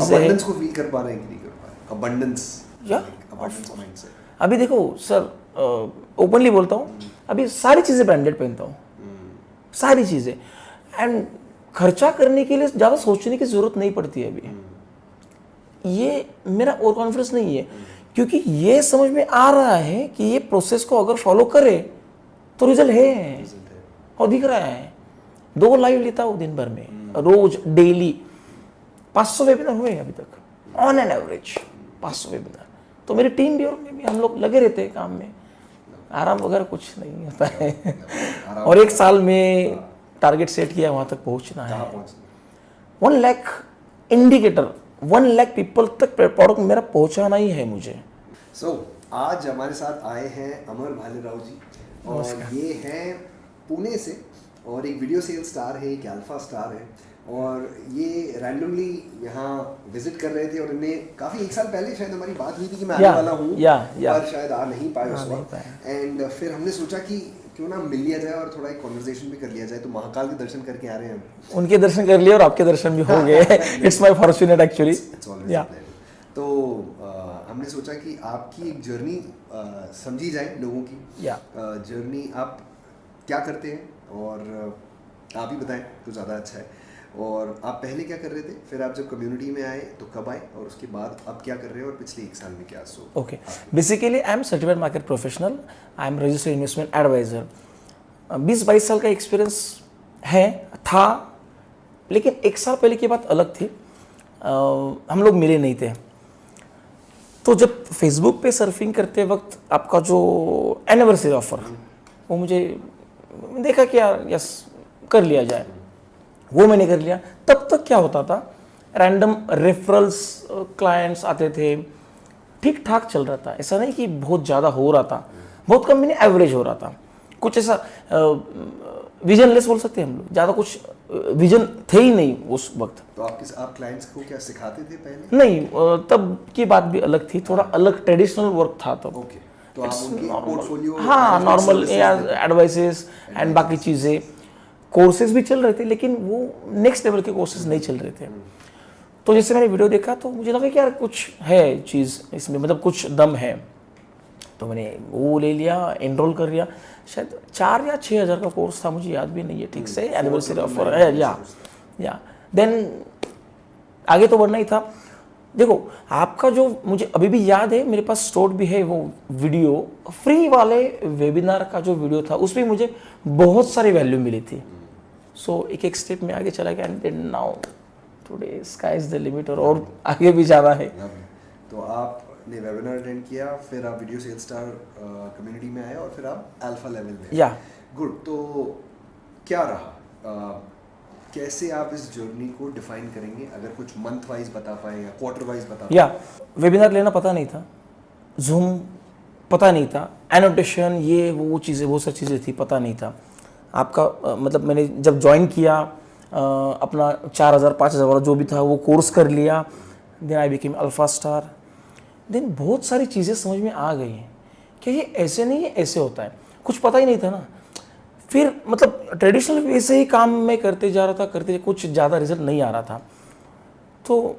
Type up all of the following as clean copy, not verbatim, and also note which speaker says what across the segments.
Speaker 1: चीजें हैं।
Speaker 2: abundance को फील कर पा रहे हैं कि नहीं कर पा रहे? abundance mindset.
Speaker 1: अभी देखो सर, ओपनली बोलता हूँ, अभी सारी चीज़ें ब्रांडेड पहनता हूँ, सारी चीज़ें, एंड खर्चा करने के लिए ज़्यादा सोचने की ज़रूरत नहीं पड़ती है अभी। ये मेरा ओवर कॉन्फिडेंस नहीं है, क्योंकि ये समझ में आ रहा है कि ये प्रोसेस को अगर फॉलो करे तो रिजल्ट है और दिख रहा है। 2 लाइव लेता हूँ दिन भर में, रोज डेली 500 वेबिनार हुए हैं अभी तक ऑन एन एवरेज, 500 वेबिनार। तो मेरी टीम भी और मैं भी, हम लोग लगे रहते हैं काम में, आराम वगैरह कुछ नहीं होता है। और 1 साल में टारगेट सेट किया, वहाँ तक पहुँचना है। 1 लाख इंडिकेटर, 1 लाख पीपल तक प्रोडक्ट मेरा पहुँचाना ही है मुझे।
Speaker 2: आज हमारे साथ आए हैं अमर भालेराव जी, और ये हैं पुणे से, और एक वीडियो सेल स्टार है, एक अल्फा स्टार है, और ये रैंडमली यहाँ विजिट कर रहे थे, और इन्हें काफ़ी 1 साल पहले शायद हमारी बात हुई थी कि मैं आने वाला हूँ, पर शायद आ नहीं पाए उस वक्त। एंड फिर हमने सोचा कि क्यों ना मिल लिया जाए और थोड़ा एक कॉन्वर्सेशन भी कर लिया जाए। तो महाकाल के दर्शन करके आ रहे हैं हम।
Speaker 1: उनके दर्शन कर लिए और आपके दर्शन भी हो गए। It's my fortunate actually.
Speaker 2: तो हमने सोचा कि आपकी एक जर्नी समझी जाए लोगों की। जर्नी आप क्या करते हैं, और आप ही बताएं तो ज़्यादा अच्छा है। और आप पहले क्या कर रहे थे, फिर आप जब कम्युनिटी में आए तो कब आए, और उसके बाद अब क्या कर रहे हैं, और पिछले 1 साल में क्या?
Speaker 1: Okay, basically I am certified market professional, I am registered investment adviser. 20-22 साल का एक्सपीरियंस है था, लेकिन 1 साल पहले की बात अलग थी। हम लोग मिले नहीं थे, तो जब फेसबुक पे सर्फिंग करते वक्त आपका जो एनिवर्सरी ऑफर, वो मुझे देखा कि यार यस कर लिया जाए, वो मैंने कर लिया। तब तक क्या होता था, रैंडम रेफरल्स क्लाइंट्स आते थे, ठीक ठाक चल रहा था, ऐसा नहीं कि बहुत ज़्यादा हो रहा था, बहुत कम भी नहीं, एवरेज हो रहा था। कुछ ऐसा विजनलेस बोल सकते हैं हम लोग, ज़्यादा कुछ विजन थे ही नहीं उस वक्त।
Speaker 2: तो आप क्लाइंट्स को क्या सिखाते थे पहले?
Speaker 1: नहीं, तब की बात भी अलग थी, थोड़ा अलग ट्रेडिशनल वर्क था तब।
Speaker 2: ओके, तो आप उनकी पोर्टफोलियो,
Speaker 1: हाँ, नॉर्मल एडवाइसेस एंड बाकी चीज़ें, कोर्सेज भी चल रहे थे, लेकिन वो नेक्स्ट लेवल के कोर्सेज नहीं चल रहे थे। तो जैसे मैंने वीडियो देखा तो मुझे लगा कि यार कुछ है चीज़ इसमें, मतलब कुछ दम है। तो मैंने वो ले लिया, एनरोल कर लिया। शायद 4 या 6 हज़ार का कोर्स था, मुझे याद भी नहीं है ठीक से। एनिवर्सरी ऑफर है या देन आगे तो बढ़ना ही था। देखो, आपका जो मुझे अभी भी याद है, मेरे पास स्टोर्ड भी है वो वीडियो, फ्री वाले वेबिनार का जो वीडियो था, उसमें मुझे बहुत सारी वैल्यू मिली थी। सो एक स्टेप में आगे चला गया, and now today sky is the limit, और आगे भी ज़्यादा है।
Speaker 2: तो आपने वेबिनार अटेंड किया, फिर आप वीडियो सेल स्टार कम्युनिटी में आए, और फिर आप अल्फा लेवल में। गुड। तो क्या रहा, कैसे आप इस जर्नी को डिफाइन करेंगे, अगर कुछ मंथ वाइज बता पाए या क्वार्टर वाइज बता पाए?
Speaker 1: वेबिनार लेना पता नहीं था, जूम पता नहीं था, एनोटेशन ये वो चीज़ें, बहुत सारी चीज़ें थी, पता नहीं था आपका। मतलब मैंने जब ज्वाइन किया, अपना 4,000-5,000 वाला जो भी था वो कोर्स कर लिया, then I became alpha star. Then बहुत सारी चीज़ें समझ में आ गई हैं कि ये ऐसे नहीं है, ऐसे होता है, कुछ पता ही नहीं था ना। फिर मतलब ट्रेडिशनल वे से ही काम मैं करते जा रहा था, कुछ ज़्यादा रिजल्ट नहीं आ रहा था। तो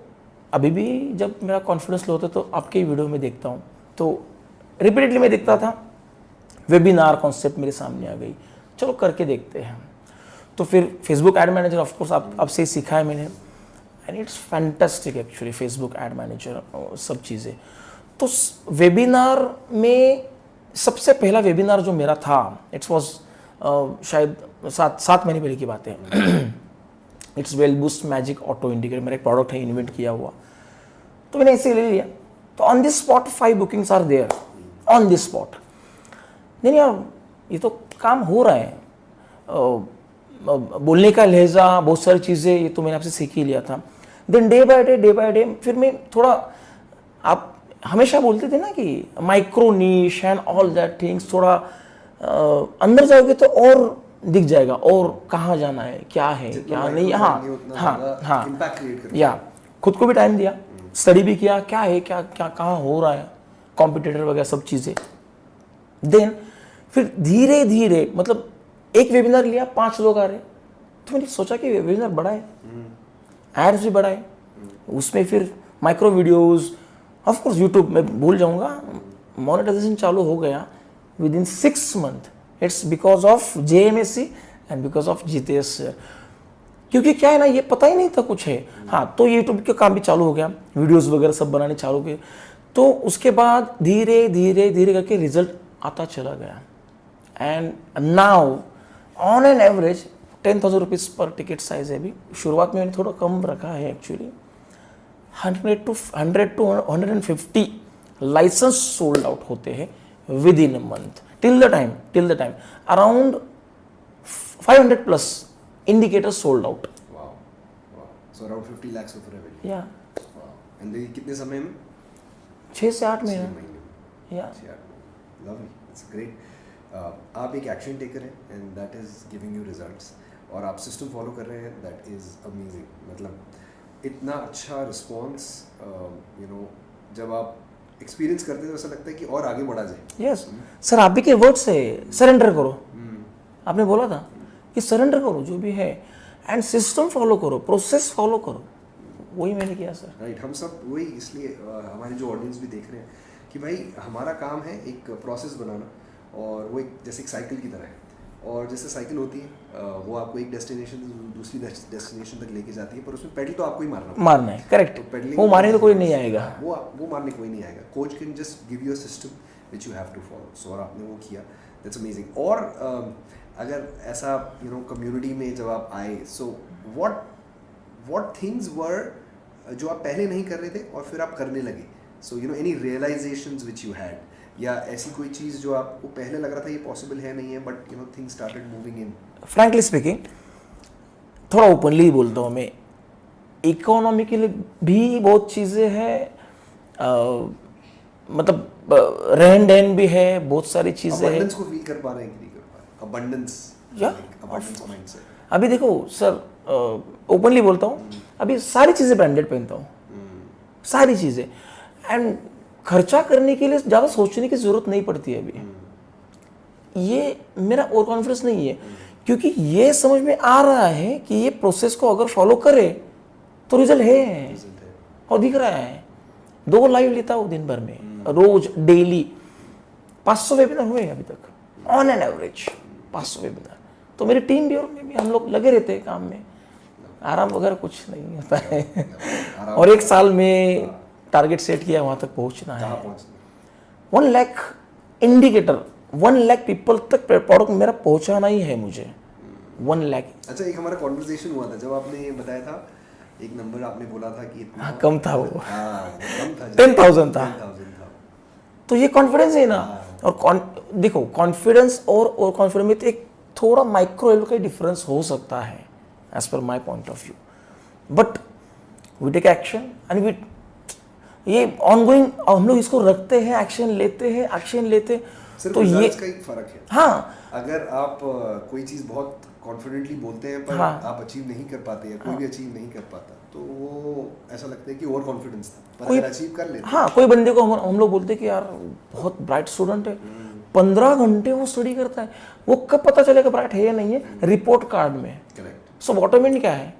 Speaker 1: अभी भी जब मेरा कॉन्फिडेंस लो होता है तो आपके वीडियो में देखता हूँ, तो रिपीटेडली मैं देखता था, वेबिनार कॉन्सेप्ट मेरे सामने आ गई, चलो करके देखते हैं। तो फिर Facebook ad manager of course आपसे ही सीखा है मैंने, and it's fantastic actually, Facebook ad manager सब चीज़ें। तो वेबिनार में सबसे पहला वेबिनार जो मेरा था, इट्स वॉज शायद 7 महीने पहले की बात है। It's well boost magic auto indicator, मेरा एक प्रोडक्ट है, इन्वेंट किया हुआ, तो मैंने ऐसे ले लिया। तो on this spot 5 bookings are there, on this spot. नहीं यार, ये तो काम हो रहा है, बोलने का लहजा, बहुत सारी चीज़ें, ये तो मैंने आपसे सीख ही लिया था। देन डे बाय डे फिर मैं थोड़ा, आप हमेशा बोलते थे ना कि micro niche and all that things, थोड़ा अंदर जाओगे तो और दिख जाएगा, और कहाँ जाना है, क्या है क्या नहीं। हाँ, खुद को भी टाइम दिया, स्टडी भी किया, क्या है क्या क्या कहाँ हो रहा है, कॉम्पिटिटर वगैरह सब चीज़ें। देन फिर धीरे धीरे, मतलब एक वेबिनार लिया, 5 लोग आ रहे, तो मैंने सोचा कि वेबिनार बड़ा है, एड्स भी बड़ा है, उसमें फिर micro videos, of course YouTube में भूल जाऊंगा, मोनेटाइजेशन चालू हो गया with in 6 month. It's because of JMSC and because of GTS sir, क्योंकि क्या है ना, ये पता ही नहीं था कुछ है। हाँ, तो यूट्यूब का काम भी चालू हो गया, वीडियोस वगैरह सब बनाने चालू किए, तो उसके बाद धीरे धीरे धीरे करके रिजल्ट आता चला गया। And now on an average 10,000 rupees per ticket size है। अभी शुरुआत में मैंने थोड़ा कम रखा है actually, 100 to 150 licence sold out होते हैं within a month till the time around 500 plus indicators sold out.
Speaker 2: Wow. So around 50 lakhs of revenue.
Speaker 1: Yeah.
Speaker 2: Wow. And ये कितने समय में?
Speaker 1: 6 से 8
Speaker 2: 6
Speaker 1: महीने।
Speaker 2: महीने।
Speaker 1: Yeah.
Speaker 2: 6 8 महीने। Lovely. It's great. आप एक एक्शन टेकर हैं and that is giving you results. और आप सिस्टम फॉलो कर रहे हैं, that is amazing. मतलब इतना अच्छा रिस्पॉन्स, जब आप एक्सपीरियंस करते हैं तो ऐसा लगता है कि और आगे बढ़ा जाए।
Speaker 1: Yes. सर आप भी के वर्ड से सरेंडर करो। आपने बोला था कि सरेंडर करो जो भी है एंड सिस्टम फॉलो करो, प्रोसेस फॉलो करो, वही मैंने किया सर।
Speaker 2: राइट, हम सब वही, इसलिए हमारे जो ऑडियंस भी देख रहे हैं कि भाई हमारा काम है एक प्रोसेस बनाना, और वो एक जैसे एक साइकिल की तरह है, और जैसे साइकिल होती है वो आपको एक डेस्टिनेशन से दूसरी डेस्टिनेशन तक लेके जाती है, पर उसमें पेडल तो आपको ही मारना
Speaker 1: है। करेक्ट,
Speaker 2: तो पेडलिंग
Speaker 1: वो मारने तो कोई नहीं आएगा,
Speaker 2: वो मारने कोई नहीं आएगा। Coach can just give you a system which you have to follow. So और आपने वो किया, दैट्स अमेजिंग। और अगर ऐसा कम्युनिटी में जब आप आए, सो व्हाट थिंग्स वर जो आप पहले नहीं कर रहे थे और फिर आप करने लगे, so any realisations which you had, या ऐसी कोई चीज़ जो आपको पहले लग रहा था ये पॉसिबल है नहीं है, but things started moving in?
Speaker 1: Frankly speaking, थोड़ा ओपनली बोलता हूँ मैं, इकोनॉमी के लिए भी बहुत चीज़ें हैं, मतलब रहन सहन भी है, बहुत सारी चीज़ें हैं।
Speaker 2: अबंडेंस को फील कर पा रहे हैं कि नहीं कर पा रहे? Abundance mindset.
Speaker 1: अभी देखो सर, ओपनली बोलता हूँ, अभी सारी चीज़ें ब्रांडेड पहनता हूँ, सारी चीज़ें, एंड खर्चा करने के लिए ज़्यादा सोचने की ज़रूरत नहीं पड़ती है अभी। ये मेरा ओवर कॉन्फिडेंस नहीं है, क्योंकि ये समझ में आ रहा है कि ये प्रोसेस को अगर फॉलो करे तो रिजल्ट है और दिख रहा है। 2 लाइव लेता हूँ दिन भर में, रोज डेली 500 वेबिनार हुए अभी तक ऑन एन एवरेज, 500 वेबिनार। तो मेरी टीम भी और मैं भी, हम लोग लगे रहते हैं काम में, आराम वगैरह कुछ नहीं होता है। और 1 साल में टारगेट सेट किया, वहाँ तक पहुँचना है। 1 लाख इंडिकेटर, 1 लाख पीपल तक प्रोडक्ट मेरा पहुँचाना ही है मुझे, 1 लाख।
Speaker 2: अच्छा, एक हमारा कॉन्वर्सेशन हुआ था जब आपने बताया था, एक नंबर आपने बोला था कि इतना
Speaker 1: कम था वो,
Speaker 2: कम था,
Speaker 1: 10,000 था।
Speaker 2: 10,000 था।
Speaker 1: तो ये कॉन्फिडेंस है ना। और देखो, कॉन्फिडेंस और कॉन्फिडेंस में तो एक थोड़ा माइक्रो लेवल का डिफरेंस हो सकता है as per my point of view, but we take action and we, ये ऑनगोइंग हम लोग इसको रखते हैं, एक्शन लेते
Speaker 2: सिर्फ
Speaker 1: तो ये
Speaker 2: का एक फर्क है।
Speaker 1: हाँ,
Speaker 2: अगर आप कोई चीज़ बहुत कॉन्फिडेंटली बोलते हैं पर आप अचीव नहीं कर पाते, या कोई भी अचीव नहीं कर पाता, तो वो ऐसा लगता है कि ओवर कॉन्फिडेंस था, पर अगर अचीव कर लेते।
Speaker 1: हाँ, कोई बंदे को हम लोग बोलते हैं कि यार बहुत ब्राइट स्टूडेंट है, 15 घंटे वो स्टडी करता है, वो कब पता चलेगा ब्राइट है या नहीं है? रिपोर्ट कार्ड में।
Speaker 2: करेक्ट।
Speaker 1: सो बॉटम एंड क्या है?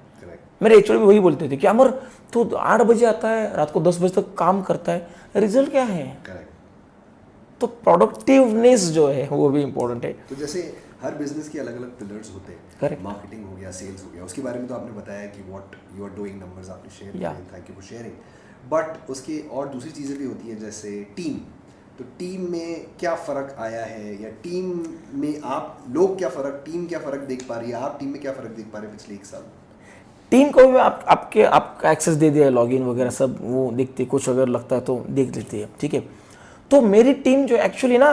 Speaker 1: मेरे एचओडी भी वही बोलते थे कि अमर तू 8 बजे आता है, रात को 10 बजे तक काम करता है, रिजल्ट क्या है?
Speaker 2: करेक्ट।
Speaker 1: तो प्रोडक्टिवनेस जो है वो भी इम्पोर्टेंट है।
Speaker 2: तो जैसे हर बिजनेस के अलग अलग पिलर्स होते हैं,
Speaker 1: करेक्ट,
Speaker 2: मार्केटिंग हो गया, सेल्स हो गया, उसके बारे में तो आपने बताया कि what you are doing, numbers आपने शेयर किए, thank you for sharing. But उसके और दूसरी चीज़ें भी होती हैं, जैसे टीम। तो टीम में क्या फ़र्क आया है, या टीम में आप लोग क्या फ़र्क, टीम क्या फ़र्क देख पा रही है, आप टीम में क्या फ़र्क देख पा रहे हैं पिछले 1 साल?
Speaker 1: टीम को भी आपका एक्सेस दे दिया है, लॉगिन वगैरह सब वो देखते, कुछ अगर लगता है तो देख लेती है, ठीक है। तो मेरी टीम जो एक्चुअली ना,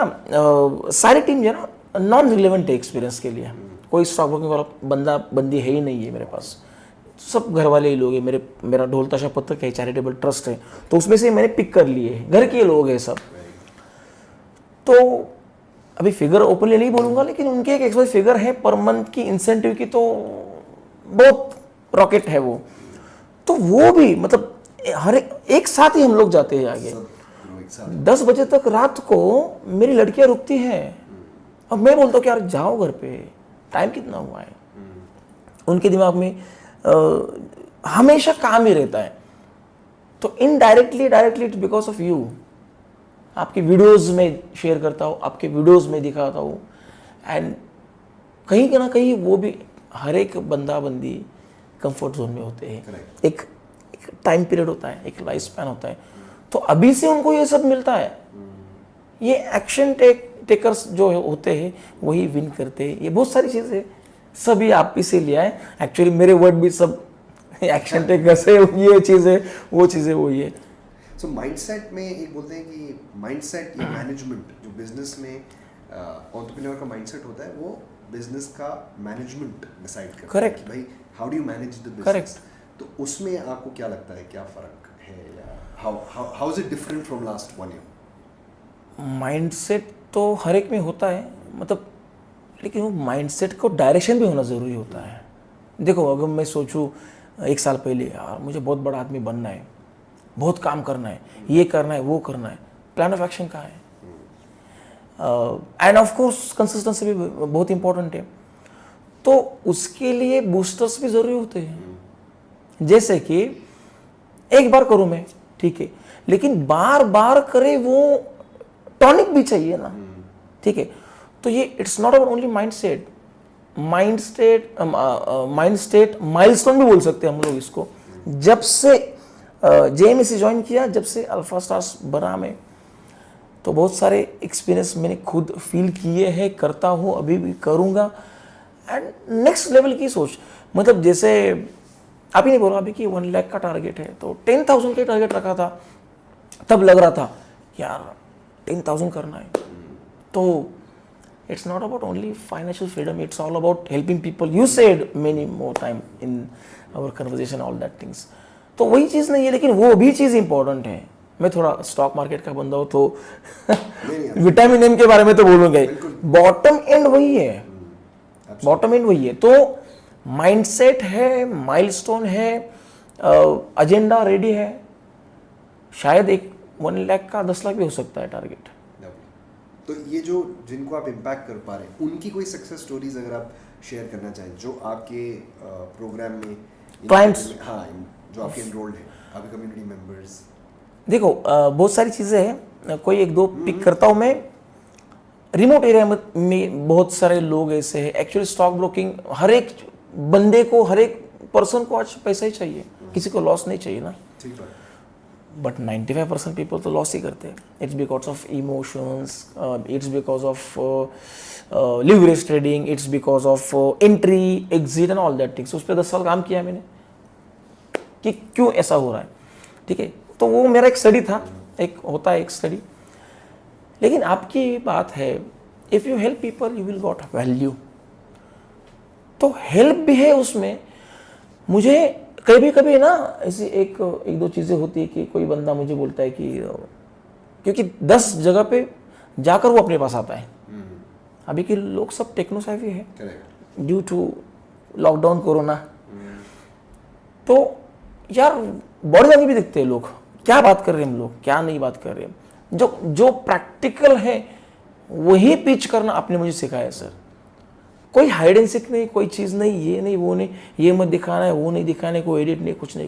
Speaker 1: सारी टीम जो है ना नॉन रिलेवेंट है एक्सपीरियंस के लिए, कोई स्टॉक ब्रोकिंग वाला बंदी है ही नहीं है मेरे पास, सब घर वाले ही लोग हैं। मेरा ढोल ताशा पत्तक है, चैरिटेबल ट्रस्ट है, तो उसमें से मैंने पिक कर लिए हैं, घर के लोग हैं सब। तो अभी फिगर ओपनली नहीं बोलूँगा, लेकिन उनके एक एक्सवाइज फिगर है पर मंथ की इंसेंटिव की, तो बहुत रॉकेट है वो। तो वो भी मतलब हर एक साथ ही हम लोग जाते हैं आगे। 10 बजे तक रात को मेरी लड़कियां रुकती हैं, और मैं बोलता हूँ कि यार जाओ घर पे, टाइम कितना हुआ है। उनके दिमाग में हमेशा काम ही रहता है। तो indirectly directly it's because of you. आपके वीडियोस में शेयर करता हूँ, आपके वीडियोस में दिखाता हूँ, एंड कहीं ना कहीं वो भी हर एक बंदा बंदी कंफर्ट जोन में होते हैं।
Speaker 2: Correct.
Speaker 1: एक टाइम पीरियड होता है, एक लाइफ स्पैन होता है, तो अभी से उनको ये सब मिलता है। ये एक्शन टेकर्स जो होते हैं वही विन करते हैं। ये बहुत सारी चीज़ें सभी आप ही से लिया है। एक्चुअली मेरे वर्ड भी सब एक्शन टेकर्स है, ये चीज़ें वो चीज़ें वो ये।
Speaker 2: सो माइंडसेट में एक बोलते हैं कि माइंडसेट या मैनेजमेंट जो बिजनेस में एंटरप्रेन्योर का माइंडसेट होता है वो बिजनेस का मैनेजमेंट डिसाइड करता है।
Speaker 1: Correct.
Speaker 2: कि भाई how do you manage the business.
Speaker 1: Correct.
Speaker 2: तो उसमें आपको क्या लगता है, क्या फर्क है, या how is it different from last 1 year?
Speaker 1: Mindset तो हर एक में होता है, मतलब, लेकिन वो माइंडसेट को डायरेक्शन भी होना ज़रूरी होता है। देखो, अगर मैं सोचूं 1 साल पहले, यार मुझे बहुत बड़ा आदमी बनना है, बहुत काम करना है, ये करना है, वो करना है, प्लान ऑफ एक्शन कहाँ है? एंड ऑफ कोर्स कंसिस्टेंसी भी बहुत इंपॉर्टेंट है। तो उसके लिए बूस्टर्स भी ज़रूरी होते हैं। जैसे कि एक बार करूँ मैं, ठीक है, लेकिन बार बार करे वो टॉनिक भी चाहिए ना, ठीक है। तो ये it's not about only mindset, milestone भी बोल सकते हैं हम लोग इसको। जब से JMSC ज्वाइन किया, जब से अल्फा स्टार्स बना मैं, तो बहुत सारे एक्सपीरियंस मैंने खुद फील किए हैं, करता हूँ, अभी भी करूँगा। एंड नेक्स्ट लेवल की सोच, मतलब जैसे आप ही नहीं बोला अभी कि 1 लाख का टारगेट है, तो 10,000 का टारगेट रखा था। तब लग रहा था यार 10,000 करना है। तो it's not about only financial freedom, it's all about helping people. You said many more time in our conversation all that things. तो वही चीज़ नहीं है, लेकिन वो भी चीज़ इंपॉर्टेंट है। मैं थोड़ा स्टॉक मार्केट का बंदा हूँ, तो विटामिन एम के बारे में तो बोलूँगा ही। बॉटम एंड वही है, बॉटम एंड वही है। तो माइंडसेट है, माइलस्टोन है, एजेंडा रेडी है, शायद एक 1 लाख का 10 लाख भी हो सकता है टारगेट।
Speaker 2: तो ये जो जिनको आप इम्पैक्ट कर पा रहे हैं, उनकी कोई सक्सेस स्टोरीज अगर आप शेयर करना चाहें जो आपके प्रोग्राम में
Speaker 1: क्लाइंट्स,
Speaker 2: हाँ, जो आपके एनरोल्ड हैं, आपके कम्युनिटी मेंबर्स।
Speaker 1: देखो, बहुत सारी चीज़ें हैं, कोई एक दो पिक करता हूँ मैं। रिमोट एरिया में बहुत सारे लोग ऐसे हैं। एक्चुअली स्टॉक ब्रोकिंग हर एक बंदे को, हर एक पर्सन को आज पैसा ही चाहिए, किसी को लॉस नहीं चाहिए ना।
Speaker 2: ठीक है।
Speaker 1: बट 95% पीपल तो लॉस ही करते हैं। It's because of emotions, it's because of leverage trading, it's because of entry exit and all that things. उस पर 10 साल काम किया मैंने कि क्यों ऐसा हो रहा है, ठीक है। तो वो मेरा एक स्टडी था, एक होता है एक स्टडी। लेकिन आपकी बात है, if you help people you will got value. तो हेल्प भी है उसमें। मुझे कभी ना ऐसी एक दो चीज़ें होती है कि कोई बंदा मुझे बोलता है कि क्योंकि 10 जगह पे जाकर वो अपने पास आता है। अभी के लोग सब टेक्नो सेवी है ड्यू टू लॉकडाउन कोरोना। तो यार बॉडी लैंग्वेज भी देखते हैं लोग, क्या बात कर रहे हैं हम लोग, क्या नहीं बात कर रहे हैं। जो प्रैक्टिकल है वही पिच करना आपने मुझे सिखाया है सर। कोई हाइड एंड सीक नहीं, कोई चीज़ नहीं, ये नहीं वो नहीं, ये मत दिखाना है, वो नहीं दिखाना है, कोई एडिट नहीं, कुछ नहीं,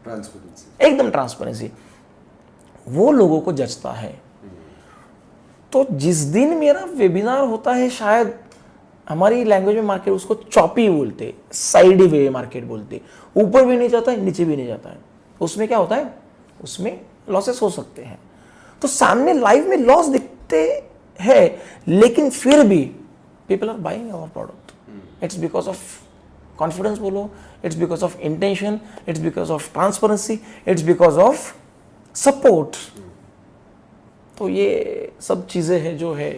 Speaker 1: ट्रांसपेरेंसी, एकदम ट्रांसपेरेंसी। वो लोगों को जचता है। तो जिस दिन मेरा वेबिनार होता है, शायद हमारी लैंग्वेज में मार्केट उसको चॉपी बोलते, साइड वे मार्केट बोलते, ऊपर भी नहीं जाता है, नीचे भी नहीं जाता है। उसमें क्या होता है, उसमें लॉसेस हो सकते हैं। तो सामने लाइव में लॉस दिखते हैं, लेकिन फिर भी people are buying our product. It's because of confidence बोलो, it's because of intention, it's because of transparency, it's because of support. तो ये सब चीज़ें हैं जो है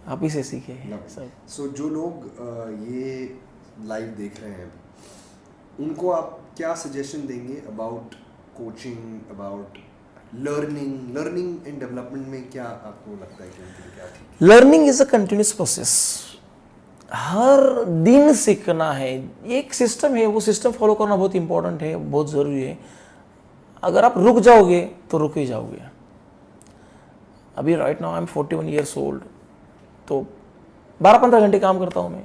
Speaker 1: आप ही से सीखे हैं सब।
Speaker 2: So जो लोग ये लाइव देख रहे हैं, उनको आप क्या सजेशन देंगे about coaching, about learning and development में? क्या आपको लगता है कि उनके लिए क्या ठीक है?
Speaker 1: Learning is a continuous process. हर दिन सीखना है, ये एक सिस्टम है, वो सिस्टम फॉलो करना बहुत इंपॉर्टेंट है, बहुत ज़रूरी है। अगर आप रुक जाओगे तो रुक ही जाओगे। अभी right now I am 41 years old, तो 12-15 घंटे काम करता हूँ मैं।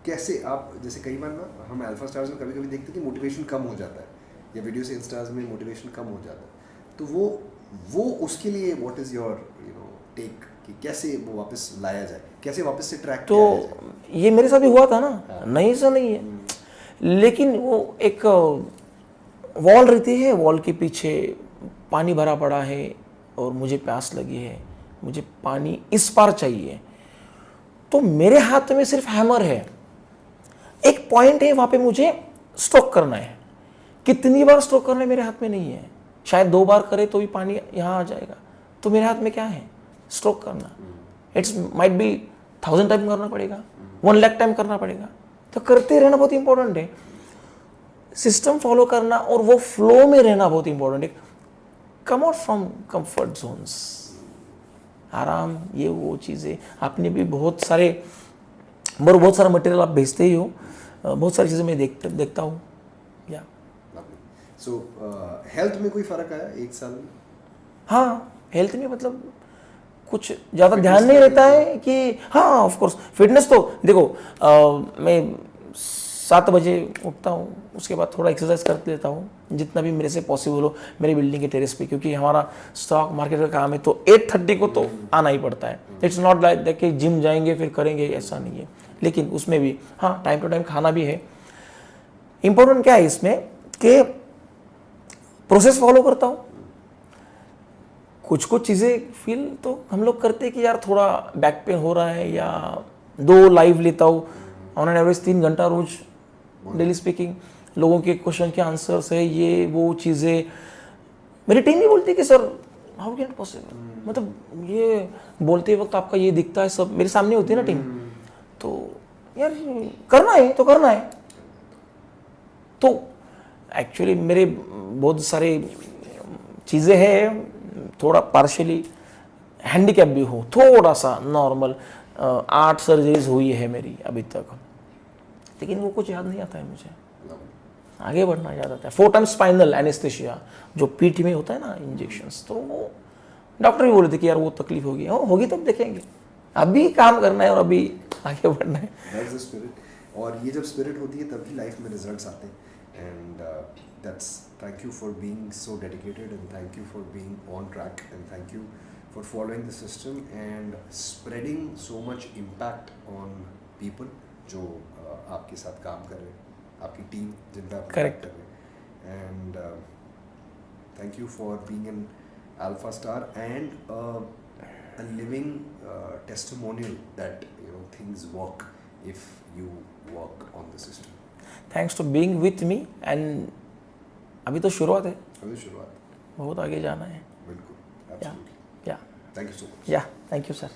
Speaker 2: कैसे आप, जैसे कई बार ना हम अल्फा स्टार्स में कभी कभी देखते हैं कि मोटिवेशन कम हो जाता है या वीडियो सेल्स स्टार्स में मोटिवेशन कम हो जाता है, तो वो उसके लिए व्हाट इज़ योर टेक कि कैसे वो वापस लाया जाए, कैसे वापस से ट्रैक
Speaker 1: तो
Speaker 2: किया जाए?
Speaker 1: ये मेरे साथ भी हुआ था ना, नहीं ऐसा नहीं है, लेकिन वो एक वॉल रहती है, वॉल के पीछे पानी भरा पड़ा है और मुझे प्यास लगी है, मुझे पानी इस पार चाहिए, तो मेरे हाथ में सिर्फ हैमर है, एक पॉइंट है वहाँ पे मुझे स्ट्रोक करना है, कितनी बार स्ट्रोक करना है मेरे हाथ में नहीं है, शायद 2 बार करे तो भी पानी यहाँ आ जाएगा, तो मेरे हाथ में क्या है, स्ट्रोक करना, इट्स माइट बी 1000 टाइम करना पड़ेगा, 1 लाख टाइम करना पड़ेगा, तो करते रहना बहुत इंपॉर्टेंट है, सिस्टम फॉलो करना और वो फ्लो में रहना बहुत इंपॉर्टेंट है, come out from comfort Jones, आराम, ये वो चीज़ें, आपने भी बहुत सारा मटेरियल आप भेजते ही हो, बहुत सारी चीज़ें मैं देखता हूँ, या
Speaker 2: सो हेल्थ में कोई फ़र्क आया 1 साल में?
Speaker 1: हाँ, हेल्थ में मतलब कुछ ज़्यादा ध्यान नहीं रहता है कि हाँ ऑफ कोर्स फिटनेस तो देखो, मैं 7 बजे उठता हूँ, उसके बाद थोड़ा एक्सरसाइज कर लेता हूँ जितना भी मेरे से पॉसिबल हो मेरी बिल्डिंग के टेरेस पे, क्योंकि हमारा स्टॉक मार्केट का काम है, तो 8:30 को तो आना ही पड़ता है, इट्स नॉट लाइक दैट कि जिम जाएंगे फिर करेंगे, ऐसा नहीं है, लेकिन उसमें भी हाँ टाइम टू टाइम खाना भी है। इम्पोर्टेंट क्या है इसमें कि प्रोसेस फॉलो करता हूँ, कुछ चीज़ें फील तो हम लोग करते हैं कि यार थोड़ा बैक पेन हो रहा है, या 2 लाइव लेता हूँ ऑन एन एवरेज 3 घंटा रोज डेली स्पीकिंग, लोगों के क्वेश्चन के आंसर्स है, ये वो चीज़ें, मेरी टीम भी बोलती है कि सर हाउ कैन पॉसिबल, मतलब ये बोलते वक्त आपका ये दिखता है, सब मेरे सामने होती है ना टीम, तो यार करना है तो करना है, तो एक्चुअली मेरे बहुत सारे चीज़ें हैं, थोड़ा पार्शियली हैंडीकैप भी हो, थोड़ा सा नॉर्मल, 8 सर्जरीज हुई है मेरी अभी तक, लेकिन वो कुछ याद नहीं आता है मुझे, आगे बढ़ना याद आता है। 4 टाइम्स स्पाइनल एनेस्थेशिया जो पीठ में होता है ना इंजेक्शंस, तो वो डॉक्टर भी बोले थे कि यार वो तकलीफ होगी, होगी तब देखेंगे, अभी काम करना है और अभी आगे बढ़ना है।
Speaker 2: That's the spirit. और ये जब स्पिरिट होती है तभी लाइफ में रिजल्ट्स आते हैं, and that's thank you for being so dedicated, and thank you for being on track, and thank you for following the system and spreading so much impact on people जो आपके साथ काम कर रहे हैं, आपकी टीम जिन पर आप
Speaker 1: Correct.
Speaker 2: कर रहे हैं, and thank you for being an alpha star and a living testimonial that things work if you work on the system.
Speaker 1: Thanks to being with me, and अभी तो शुरुआत है,
Speaker 2: अभी शुरुआत,
Speaker 1: बहुत आगे जाना है,
Speaker 2: बिल्कुल,
Speaker 1: या
Speaker 2: absolutely.
Speaker 1: या
Speaker 2: Thank you so much.
Speaker 1: या थैंक यू सर।